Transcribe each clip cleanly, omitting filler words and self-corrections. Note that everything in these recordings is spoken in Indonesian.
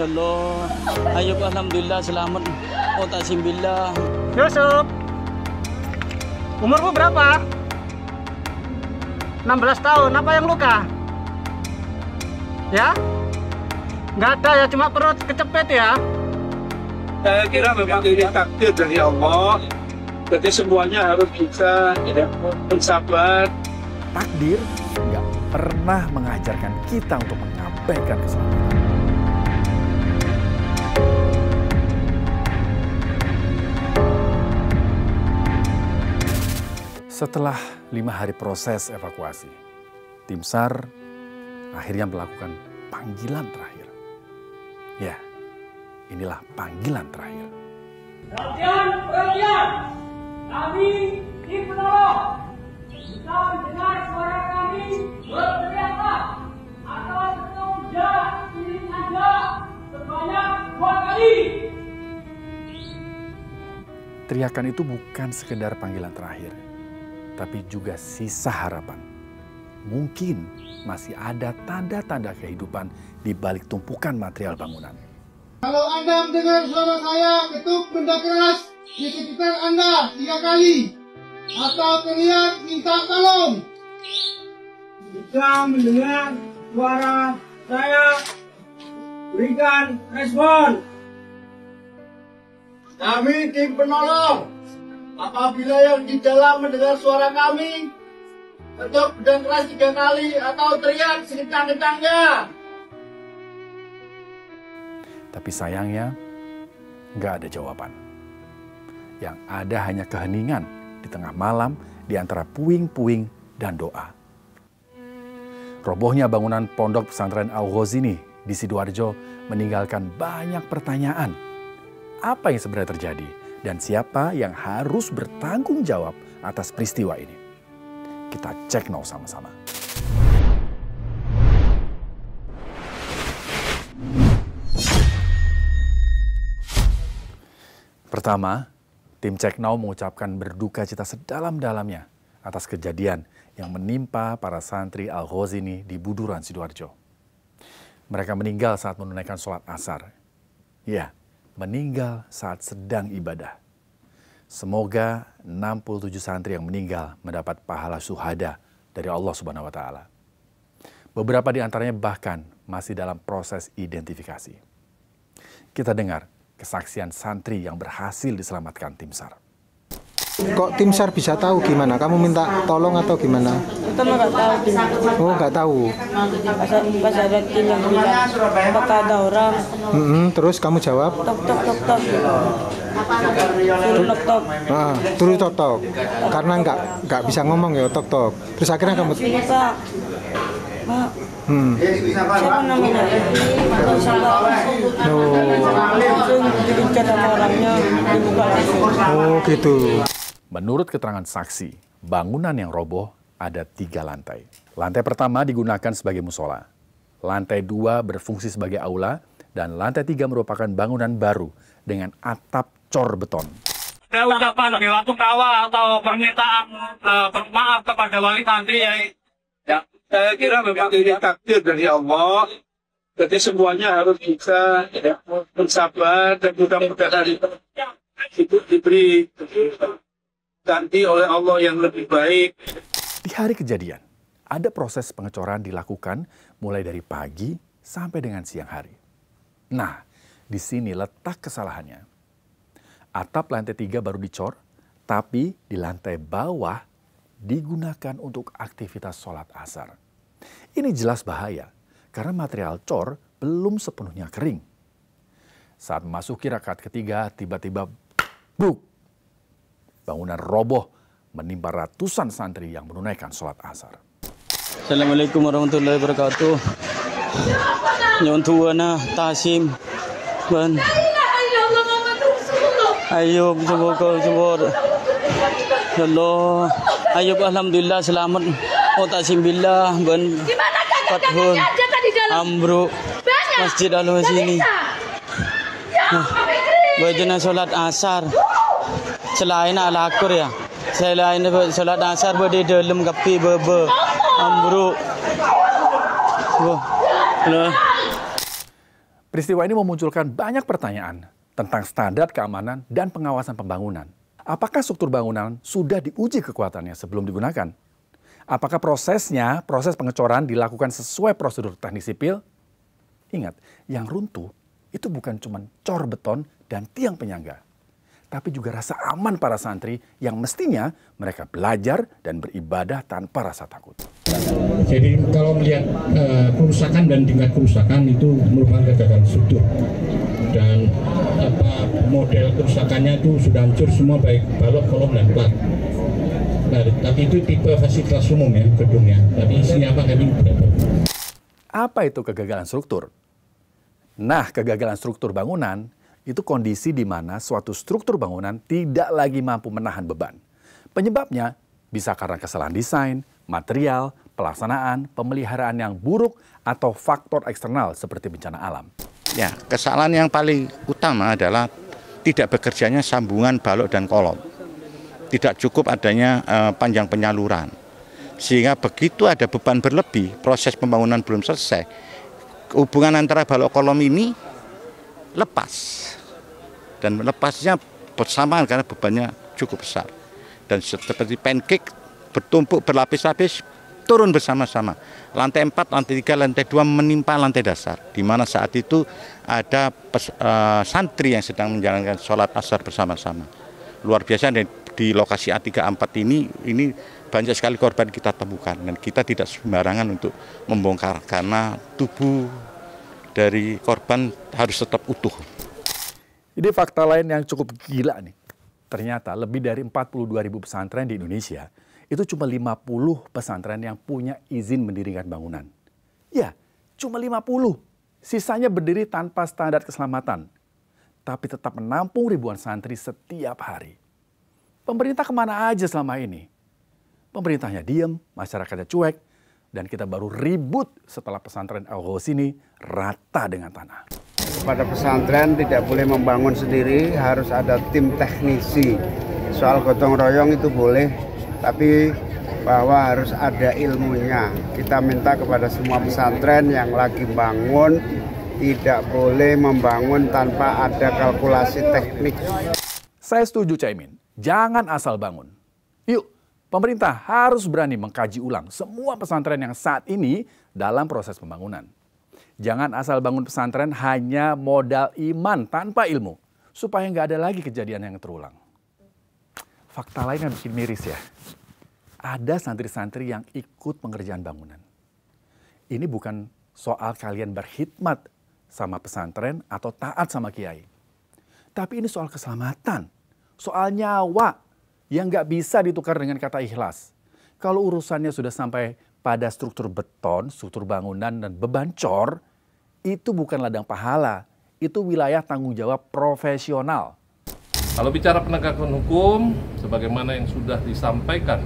Ya Allah. Ayo alhamdulillah selamat. Oh tasimbillah. Yusuf, umurmu berapa? 16 tahun, apa yang luka? Ya? Nggak ada ya, cuma perut kecepet ya? Saya kira memang ini takdir dari Allah. Jadi semuanya harus bisa bersabar. Takdir nggak pernah mengajarkan kita untuk mengabaikan keselamatan. Setelah 5 hari proses evakuasi, tim SAR akhirnya melakukan panggilan terakhir. Ya, inilah panggilan terakhir. Perhatian! Kami tim penolong bisa mendengar suara kami berteriaklah atau bekerja ini saja sebanyak 2 kali. Teriakan itu bukan sekedar panggilan terakhir, tapi juga sisa harapan. Mungkin masih ada tanda-tanda kehidupan di balik tumpukan material bangunan. Kalau Anda mendengar suara saya ketuk benda keras di sekitar Anda 3 kali atau teriak minta tolong. Jika mendengar suara saya, berikan respon. Kami tim penolong. Apabila yang di dalam mendengar suara kami, ketuk benda keras 3 kali atau teriak sekencang-kencangnya. Tapi sayangnya, nggak ada jawaban. Yang ada hanya keheningan di tengah malam di antara puing-puing dan doa. Robohnya bangunan pondok pesantren Al-Ghazini di Sidoarjo meninggalkan banyak pertanyaan. Apa yang sebenarnya terjadi dan siapa yang harus bertanggung jawab atas peristiwa ini? Kita cek now sama-sama. Pertama, tim Cek Now mengucapkan berduka cita sedalam-dalamnya atas kejadian yang menimpa para santri Al-Ghazini di Buduran, Sidoarjo. Mereka meninggal saat menunaikan sholat asar. Ya, meninggal saat sedang ibadah. Semoga 67 santri yang meninggal mendapat pahala syuhada dari Allah Subhanahu wa Ta'ala. Beberapa di antaranya bahkan masih dalam proses identifikasi. Kita dengar kesaksian santri yang berhasil diselamatkan tim SAR. Kok tim SAR bisa tahu gimana? Kamu minta tolong atau gimana? Kita nggak tahu. Oh, nggak tahu. Pas ada tim yang bilang, apakah ada orang? Terus kamu jawab? Tok tok tok tok. Suruh tok tok. Ah, terus tok tok. Karena nggak bisa ngomong ya tok tok. Terus akhirnya kamu. Sini Pak. Pak. Siapa namanya? Langsung dikejar sama orangnya, dibuka langsung. Oh gitu. Menurut keterangan saksi, bangunan yang roboh ada 3 lantai. Lantai pertama digunakan sebagai musola. Lantai 2 berfungsi sebagai aula. Dan lantai 3 merupakan bangunan baru dengan atap cor beton. Ada ucapan bela sungkawa atau permintaan maaf kepada wali santri ya. Saya kira memang ini takdir dari Allah. Jadi semuanya harus bisa bersabar dan mudah-mudahan itu diberi ganti oleh Allah yang lebih baik. Di hari kejadian, ada proses pengecoran dilakukan mulai dari pagi sampai dengan siang hari. Nah, di sini letak kesalahannya. Atap lantai 3 baru dicor, tapi di lantai bawah digunakan untuk aktivitas sholat asar. Ini jelas bahaya, karena material cor belum sepenuhnya kering. Saat memasuki rakaat ketiga, tiba-tiba bruk, bangunan roboh menimpa ratusan santri yang menunaikan sholat asar. Assalamualaikum warahmatullahi wabarakatuh. Nyon tuana Tasim ban. Ayub jebor. Ya Allah. Ayub alhamdulillah selamat. Oh tasimbillah ban. Fathul Amru Masjid Al-Ghazini. Bajana sholat asar. Selain al-akur ya. Selain sholat asar berde dalam kapi bebe Amru. Peristiwa ini memunculkan banyak pertanyaan tentang standar keamanan dan pengawasan pembangunan. Apakah struktur bangunan sudah diuji kekuatannya sebelum digunakan? Apakah proses pengecoran dilakukan sesuai prosedur teknik sipil? Ingat, yang runtuh itu bukan cuma cor beton dan tiang penyangga, tapi juga rasa aman para santri yang mestinya mereka belajar dan beribadah tanpa rasa takut. Jadi kalau melihat kerusakan dan tingkat kerusakan itu merupakan kegagalan struktur. Dan model kerusakannya itu sudah hancur semua, baik balok, kolom, dan plat. Nah, tapi itu tipe fasilitas umum ya gedungnya. Tapi isinya apa kami tidak tahu. Apa itu kegagalan struktur? Nah, kegagalan struktur bangunan itu kondisi di mana suatu struktur bangunan tidak lagi mampu menahan beban. Penyebabnya bisa karena kesalahan desain, material, pelaksanaan, pemeliharaan yang buruk, atau faktor eksternal seperti bencana alam. Ya, kesalahan yang paling utama adalah tidak bekerjanya sambungan balok dan kolom. Tidak cukup adanya panjang penyaluran. Sehingga begitu ada beban berlebih, proses pembangunan belum selesai, hubungan antara balok kolom ini lepas. Dan lepasnya bersamaan karena bebannya cukup besar. Dan seperti pancake, bertumpuk berlapis-lapis, turun bersama-sama. Lantai 4, lantai 3, lantai 2 menimpa lantai dasar. Di mana saat itu ada santri yang sedang menjalankan sholat asar bersama-sama. Luar biasa, di lokasi A3, A4 ini banyak sekali korban kita temukan. Dan kita tidak sembarangan untuk membongkar karena tubuh dari korban harus tetap utuh. Ini fakta lain yang cukup gila nih. Ternyata lebih dari 42.000 pesantren di Indonesia, itu cuma 50 pesantren yang punya izin mendirikan bangunan. Ya, cuma 50. Sisanya berdiri tanpa standar keselamatan. Tapi tetap menampung ribuan santri setiap hari. Pemerintah kemana aja selama ini? Pemerintahnya diem, masyarakatnya cuek, dan kita baru ribut setelah pesantren Al-Ghozi ini rata dengan tanah. Kepada pesantren tidak boleh membangun sendiri, harus ada tim teknisi. Soal gotong royong itu boleh, tapi bahwa harus ada ilmunya. Kita minta kepada semua pesantren yang lagi bangun, tidak boleh membangun tanpa ada kalkulasi teknik. Saya setuju Caimin, jangan asal bangun. Yuk, pemerintah harus berani mengkaji ulang semua pesantren yang saat ini dalam proses pembangunan. Jangan asal bangun pesantren hanya modal iman tanpa ilmu, supaya nggak ada lagi kejadian yang terulang. Fakta lain yang bikin miris ya. Ada santri-santri yang ikut pengerjaan bangunan. Ini bukan soal kalian berkhidmat sama pesantren atau taat sama kiai. Tapi ini soal keselamatan, soal nyawa yang nggak bisa ditukar dengan kata ikhlas. Kalau urusannya sudah sampai pada struktur beton, struktur bangunan, dan beban cor, itu bukan ladang pahala, itu wilayah tanggung jawab profesional. Kalau bicara penegakan hukum, sebagaimana yang sudah disampaikan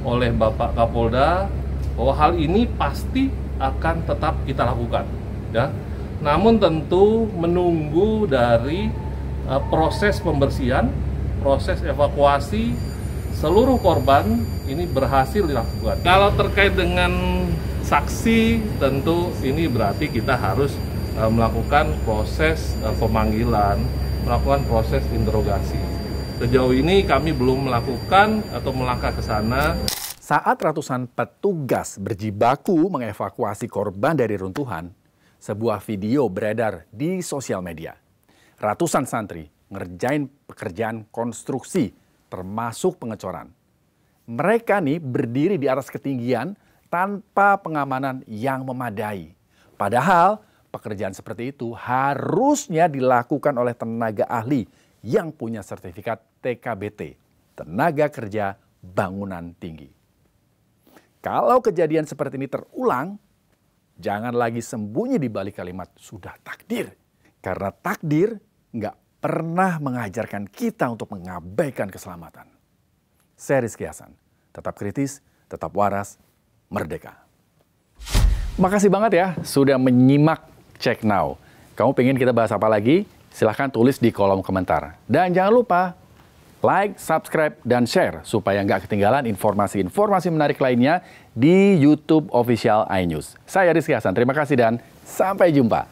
oleh Bapak Kapolda, bahwa hal ini pasti akan tetap kita lakukan. Ya. Namun tentu menunggu dari proses pembersihan, proses evakuasi seluruh korban ini berhasil dilakukan. Kalau terkait dengan saksi, tentu ini berarti kita harus melakukan proses pemanggilan, melakukan proses interogasi. Sejauh ini kami belum melakukan atau melangkah ke sana. Saat ratusan petugas berjibaku mengevakuasi korban dari runtuhan, sebuah video beredar di sosial media. Ratusan santri ngerjain pekerjaan konstruksi, termasuk pengecoran. Mereka nih berdiri di atas ketinggian tanpa pengamanan yang memadai. Padahal pekerjaan seperti itu harusnya dilakukan oleh tenaga ahli yang punya sertifikat TKBT, Tenaga Kerja Bangunan Tinggi. Kalau kejadian seperti ini terulang, jangan lagi sembunyi di balik kalimat sudah takdir. Karena takdir nggak pernah mengajarkan kita untuk mengabaikan keselamatan. Saya Rizky Hasan, tetap kritis, tetap waras, merdeka. Makasih banget ya sudah menyimak Check Now. Kamu pengen kita bahas apa lagi? Silahkan tulis di kolom komentar. Dan jangan lupa like, subscribe, dan share supaya nggak ketinggalan informasi-informasi menarik lainnya di YouTube Official iNews. Saya Rizky Hasan, terima kasih dan sampai jumpa.